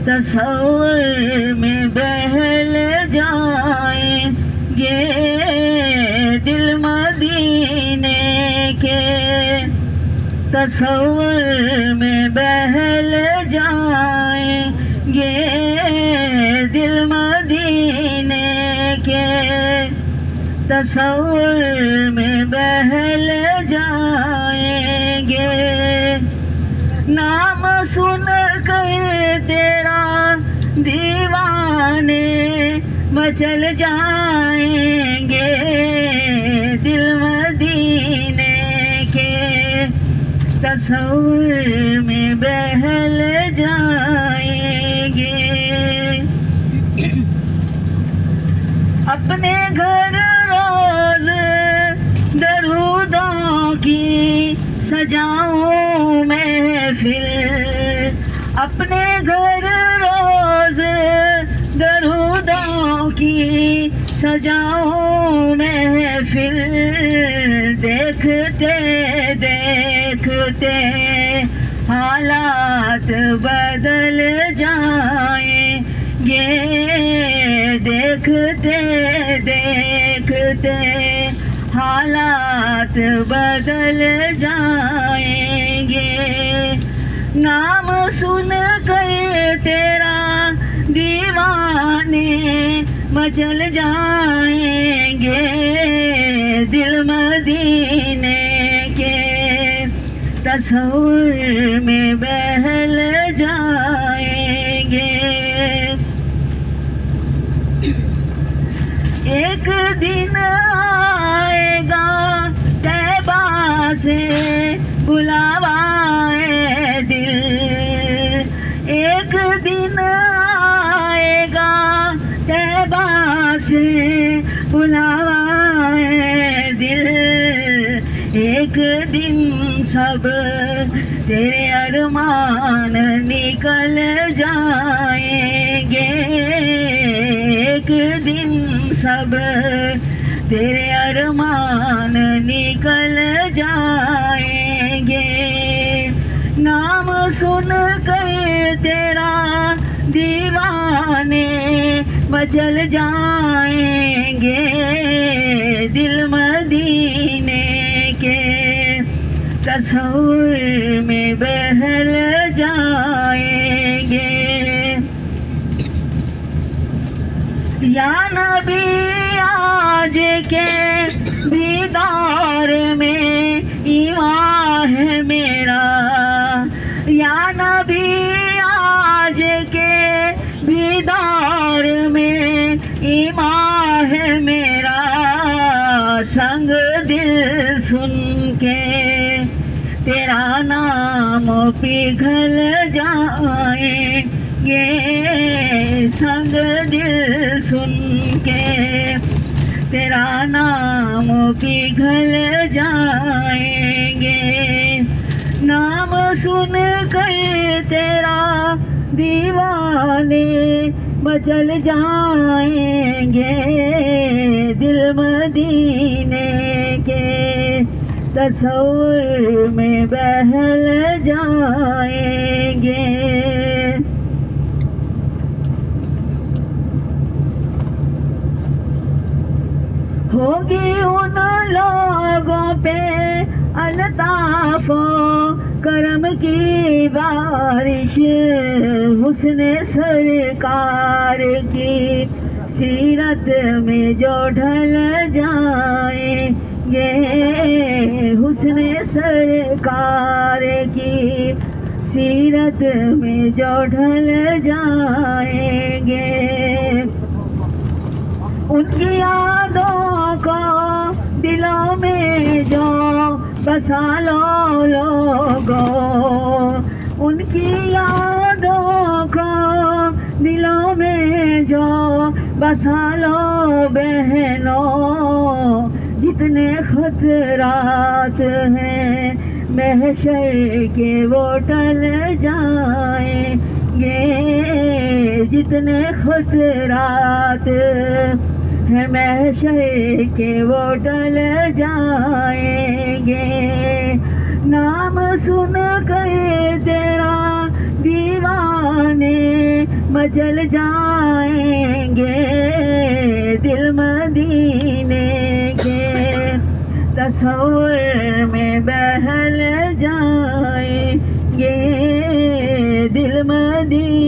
तसव्वुर में बहल जाएंगे दिल मदीने के, तसव्वुर में बहल जाएंगे दिल मदीने के, तसव्वुर में बहल जाएंगे। नाम सुन कर तेरा दीवाने मचल जाएंगे दिल मदीने के, तसव्वुर में बहल जाएंगे। अपने घर रोज दरूदों की सजाऊं महफिल, अपने घर रोज दरूदों की सजाऊं महफिल, देखते देखते हालात बदल जाएंगे, देखते देखते हालात बदल जाएंगे। नाम सुन कर तेरा दीवाने मचल जाएंगे दिल मदीने के, तसव्वुर में बहल जाएंगे। एक दिन आएगा तैबा से बुलावा ए दिल, एक दिन आएगा तैबा से बुलावा ए दिल, एक दिन सब तेरे अरमान निकल जाएंगे, एक दिन सब तेरे अरमान निकल जाएंगे। नाम सुन कर तेरा दीवाने मचल जाएंगे दिल मदीने के, तसव्वुर में बहल जाएंगे। या नबी आज के दीदार में ईमान है मेरा, या नबी आज के दीदार में ईमान है मेरा, संग दिल सुन के तेरा नाम पिघल जाएंगे, संग दिल सुन के तेरा नाम पिघल जाएंगे। नाम सुन कर तेरा दीवाने मचल जाएंगे दिल मदीने के, तसव्वुर में बहल जाएंगे। होगी उन लोगों पे अल्ताफ़ करम की बारिश, हुस्न सरकार की सीरत में जो ढल जाएंगे, हुस्न सरकार की सीरत में जो ढल जाएंगे। उनकी यादों को दिलों में जो बसा लो लोगों, उनकी यादों को दिलों में जो बसा लो बहनों, जितने खतरात हैं महशर के वो टल जाएंगे, जितने खतरात हैं महशर के वो टल जाएंगे। नाम सुन कर तेरा दीवाने मचल जाएंगे दिल मदीने के, तस्वुर में बहल जाएंगे दिल मदीने